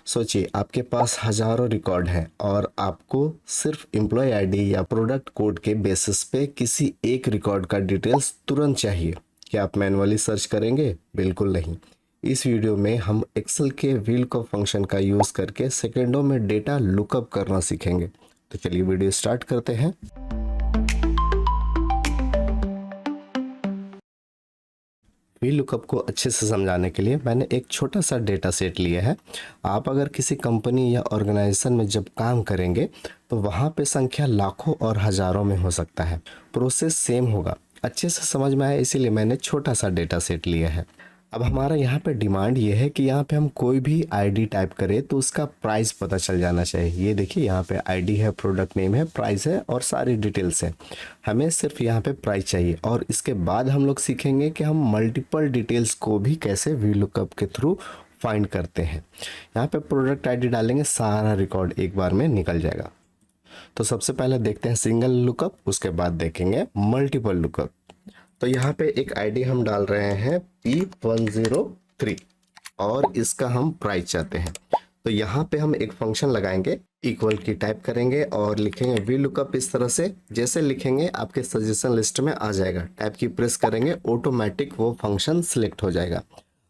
सोचिए आपके पास हजारों रिकॉर्ड हैं और आपको सिर्फ एम्प्लॉय आईडी या प्रोडक्ट कोड के बेसिस पे किसी एक रिकॉर्ड का डिटेल्स तुरंत चाहिए। क्या आप मैनुअली सर्च करेंगे? बिल्कुल नहीं। इस वीडियो में हम एक्सेल के VLOOKUP फंक्शन का यूज़ करके सेकेंडों में डेटा लुकअप करना सीखेंगे। तो चलिए वीडियो स्टार्ट करते हैं। VLOOKUP को अच्छे से समझाने के लिए मैंने एक छोटा सा डेटा सेट लिया है। आप अगर किसी कंपनी या ऑर्गेनाइजेशन में जब काम करेंगे तो वहाँ पे संख्या लाखों और हज़ारों में हो सकता है। प्रोसेस सेम होगा। अच्छे से समझ में आया इसीलिए मैंने छोटा सा डेटा सेट लिया है। अब हमारा यहाँ पे डिमांड ये है कि यहाँ पे हम कोई भी आईडी टाइप करें तो उसका प्राइस पता चल जाना चाहिए। ये देखिए यहाँ पे आईडी है, प्रोडक्ट नेम है, प्राइस है और सारी डिटेल्स है। हमें सिर्फ यहाँ पे प्राइस चाहिए और इसके बाद हम लोग सीखेंगे कि हम मल्टीपल डिटेल्स को भी कैसे VLOOKUP के थ्रू फाइंड करते हैं। यहाँ पे प्रोडक्ट आईडी डालेंगे, सारा रिकॉर्ड एक बार में निकल जाएगा। तो सबसे पहले देखते हैं सिंगल लुकअप, उसके बाद देखेंगे मल्टीपल लुकअप। तो यहाँ पे एक आईडी हम डाल रहे हैं P103 और इसका हम प्राइस चाहते हैं। तो यहाँ पे हम एक फंक्शन लगाएंगे, इक्वल की टाइप करेंगे और लिखेंगे VLOOKUP। इस तरह से जैसे लिखेंगे आपके सजेशन लिस्ट में आ जाएगा। टैब की प्रेस करेंगे, ऑटोमेटिक वो फंक्शन सिलेक्ट हो जाएगा।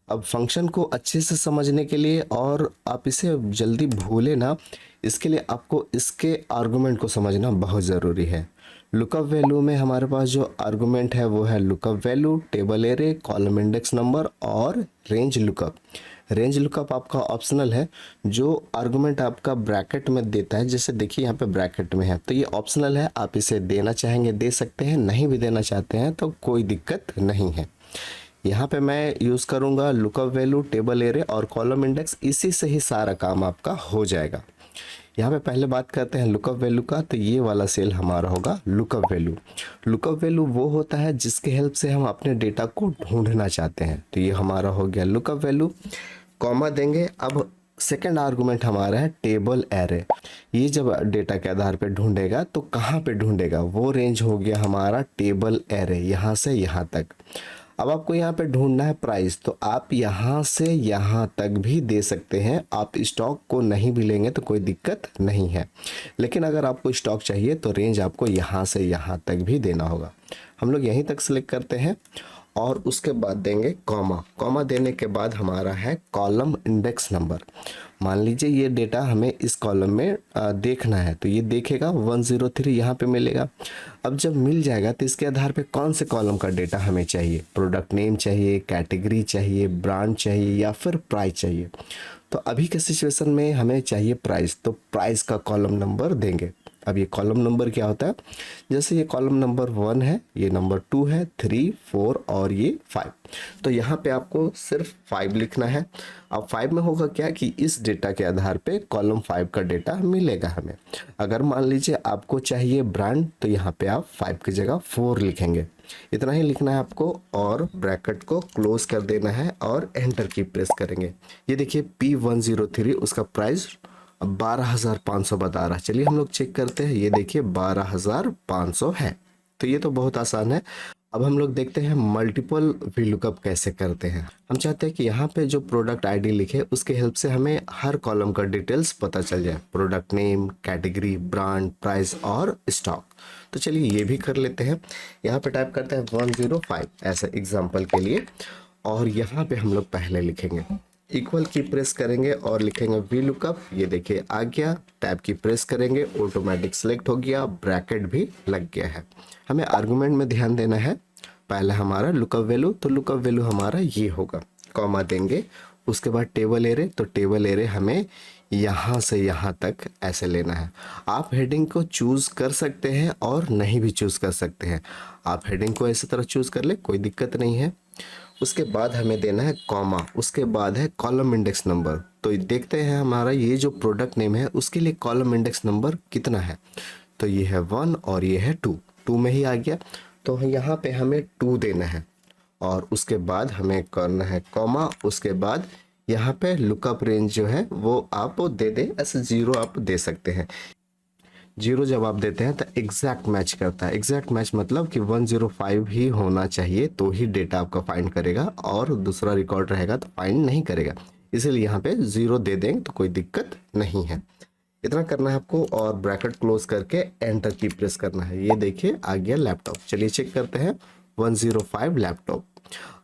अब फंक्शन को अच्छे से समझने के लिए और आप इसे जल्दी भूले ना, इसके लिए आपको इसके आर्गुमेंट को समझना बहुत ज़रूरी है। लुकअप वैल्यू में हमारे पास जो आर्गुमेंट है वो है lookup value, table array, column index number और रेंज लुकअप। रेंज लुकअप आपका ऑप्शनल है। जो आर्गुमेंट आपका ब्रैकेट में देता है, जैसे देखिए यहाँ पे ब्रैकेट में है तो ये ऑप्शनल है। आप इसे देना चाहेंगे दे सकते हैं, नहीं भी देना चाहते हैं तो कोई दिक्कत नहीं है। यहाँ पे मैं यूज़ करूँगा लुकअप वैल्यू, टेबल एरे और कॉलम इंडेक्स। इसी से ही सारा काम आपका हो जाएगा। यहाँ पे पहले बात करते हैं लुकअप वैल्यू का। तो ये वाला सेल हमारा होगा लुकअप वैल्यू। लुकअप वैल्यू वो होता है जिसके हेल्प से हम अपने डेटा को ढूंढना चाहते हैं। तो ये हमारा हो गया लुकअप वैल्यू, कॉमा देंगे। अब सेकंड आर्गुमेंट हमारा है टेबल एरे। ये जब डेटा के आधार पे ढूंढेगा तो कहाँ पे ढूंढेगा, वो रेंज हो गया हमारा टेबल एरे, यहाँ से यहाँ तक। अब आपको यहाँ पे ढूंढना है प्राइस, तो आप यहाँ से यहाँ तक भी दे सकते हैं। आप स्टॉक को नहीं भी लेंगे तो कोई दिक्कत नहीं है, लेकिन अगर आपको स्टॉक चाहिए तो रेंज आपको यहाँ से यहाँ तक भी देना होगा। हम लोग यहीं तक सिलेक्ट करते हैं और उसके बाद देंगे कॉमा। कॉमा देने के बाद हमारा है कॉलम इंडेक्स नंबर। मान लीजिए ये डेटा हमें इस कॉलम में देखना है तो ये देखेगा 103 यहाँ पे मिलेगा। अब जब मिल जाएगा तो इसके आधार पे कौन से कॉलम का डेटा हमें चाहिए, प्रोडक्ट नेम चाहिए, कैटेगरी चाहिए, ब्रांड चाहिए या फिर प्राइस चाहिए। तो अभी के सिचुएशन में हमें चाहिए प्राइस, तो प्राइस का कॉलम नंबर देंगे। अब ये कॉलम नंबर क्या होता है, जैसे ये कॉलम नंबर 1 है, ये नंबर 2 है, 3, 4 और ये 5। तो यहाँ पे आपको सिर्फ 5 लिखना है। अब 5 में होगा क्या कि इस डेटा के आधार पे कॉलम 5 का डेटा मिलेगा हमें। अगर मान लीजिए आपको चाहिए ब्रांड तो यहाँ पे आप 5 की जगह 4 लिखेंगे। इतना ही लिखना है आपको और ब्रैकेट को क्लोज कर देना है और एंटर की प्रेस करेंगे। ये देखिए P103 उसका प्राइस 12,500 बता रहा है। चलिए हम लोग चेक करते हैं। ये देखिए 12,500 है। तो ये तो बहुत आसान है। अब हम लोग देखते हैं मल्टीपल VLOOKUP कैसे करते हैं। हम चाहते हैं कि यहाँ पे जो प्रोडक्ट आईडी लिखे उसके हेल्प से हमें हर कॉलम का डिटेल्स पता चल जाए, product name, category, brand, price और स्टॉक। तो चलिए ये भी कर लेते हैं। यहाँ पे टाइप करते हैं 105 ऐसे एग्जाम्पल के लिए और यहाँ पे हम लोग पहले लिखेंगे इक्वल की प्रेस करेंगे और लिखेंगे VLOOKUP। ये देखिए आ गया। टैब की प्रेस करेंगे, ऑटोमेटिक सेलेक्ट हो गया, ब्रैकेट भी लग गया है। हमें आर्गुमेंट में ध्यान देना है। पहले हमारा लुकअप वैल्यू, तो लुकअप वैल्यू हमारा ये होगा, कॉमा देंगे। उसके बाद टेबल एरे, तो टेबल एरे हमें यहाँ से यहाँ तक ऐसे लेना है। आप हेडिंग को चूज़ कर सकते हैं और नहीं भी चूज़ कर सकते हैं। आप हेडिंग को ऐसे तरह चूज़ कर ले, कोई दिक्कत नहीं है। उसके बाद हमें देना है कॉमा, उसके बाद है कॉलम इंडेक्स नंबर। तो देखते हैं हमारा ये जो प्रोडक्ट नेम है उसके लिए कॉलम इंडेक्स नंबर कितना है। तो ये है 1 और ये है 2 में ही आ गया। तो यहाँ पे हमें 2 देना है और उसके बाद हमें करना है कॉमा। उसके बाद यहाँ पे लुकअप रेंज जो है वो आप दे दें, ऐसे 0 आप दे सकते हैं। 0 जब आप देते हैं तो एग्जैक्ट मैच करता है। एग्जैक्ट मैच मतलब कि 105 ही होना चाहिए तो ही डेटा आपका फाइंड करेगा और दूसरा रिकॉर्ड रहेगा तो फाइंड नहीं करेगा। इसीलिए यहाँ पे 0 दे देंगे तो कोई दिक्कत नहीं है। इतना करना है आपको और ब्रैकेट क्लोज करके एंटर की प्रेस करना है। ये देखिए आ गया लैपटॉप। चलिए चेक करते हैं 105 लैपटॉप।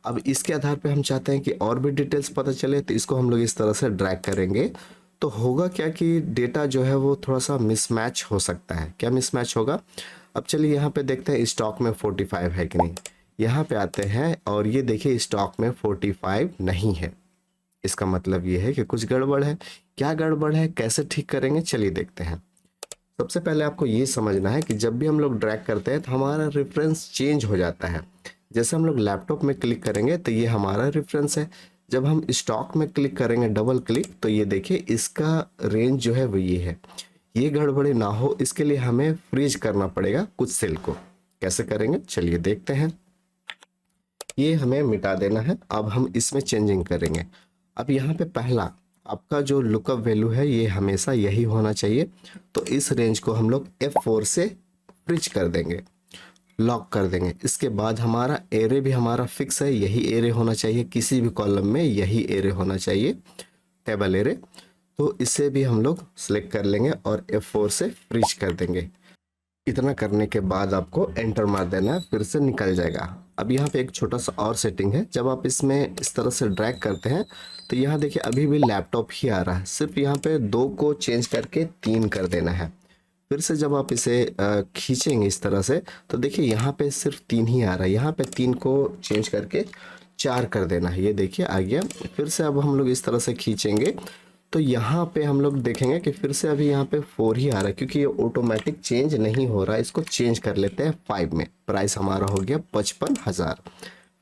अब इसके आधार पे हम चाहते हैं कि और भी डिटेल्स पता चले, तो इसको हम लोग इस तरह से ड्रैग करेंगे तो होगा क्या कि डेटा जो है वो थोड़ा सा मिसमैच हो सकता है। क्या मिसमैच होगा? अब चलिए यहाँ पे देखते हैं स्टॉक में 45 है कि नहीं। यहाँ पे आते हैं और ये देखिए स्टॉक में 45 नहीं है। इसका मतलब ये है कि कुछ गड़बड़ है। क्या गड़बड़ है, कैसे ठीक करेंगे, चलिए देखते हैं। सबसे पहले आपको ये समझना है कि जब भी हम लोग ड्रैग करते हैं तो हमारा रेफरेंस चेंज हो जाता है। जैसे हम लोग लैपटॉप में क्लिक करेंगे तो ये हमारा रेफरेंस है। जब हम स्टॉक में क्लिक करेंगे डबल क्लिक तो ये देखिए इसका रेंज जो है वो ये है। ये गड़बड़ी ना हो इसके लिए हमें फ्रीज करना पड़ेगा कुछ सेल को। कैसे करेंगे चलिए देखते हैं। ये हमें मिटा देना है। अब हम इसमें चेंजिंग करेंगे। अब यहाँ पे पहला आपका जो लुकअप वैल्यू है ये हमेशा यही होना चाहिए। तो इस रेंज को हम लोग F4 से फ्रीज कर देंगे, लॉक कर देंगे। इसके बाद हमारा एरे भी हमारा फिक्स है, यही एरे होना चाहिए, किसी भी कॉलम में यही एरे होना चाहिए, टेबल एरे। तो इसे भी हम लोग सेलेक्ट कर लेंगे और F4 से फ्रीज कर देंगे। इतना करने के बाद आपको एंटर मार देना है, फिर से निकल जाएगा। अब यहाँ पे एक छोटा सा और सेटिंग है। जब आप इसमें इस तरह से ड्रैग करते हैं तो यहाँ देखिए अभी भी लैपटॉप ही आ रहा है। सिर्फ यहाँ पे 2 को चेंज करके 3 कर देना है। फिर से जब आप इसे खींचेंगे इस तरह से तो देखिए यहाँ पे सिर्फ 3 ही आ रहा है। यहाँ पे 3 को चेंज करके 4 कर देना है। ये देखिए आ गया। फिर से अब हम लोग इस तरह से खींचेंगे तो यहाँ पे हम लोग देखेंगे कि फिर से अभी यहाँ पे 4 ही आ रहा है, क्योंकि ये ऑटोमेटिक चेंज नहीं हो रहा है। इसको चेंज कर लेते हैं 5 में। प्राइस हमारा हो गया 55,000।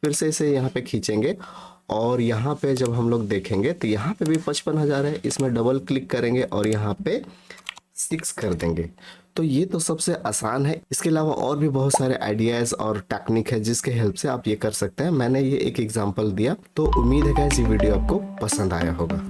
फिर से इसे यहाँ पे खींचेंगे और यहाँ पे जब हम लोग देखेंगे तो यहाँ पे भी 55,000 है। इसमें डबल क्लिक करेंगे और यहाँ पे 6 कर देंगे। तो ये तो सबसे आसान है। इसके अलावा और भी बहुत सारे आइडियाज़ और टेक्निक है जिसके हेल्प से आप ये कर सकते हैं। मैंने ये एक एग्जांपल दिया। तो उम्मीद है कि ये वीडियो आपको पसंद आया होगा।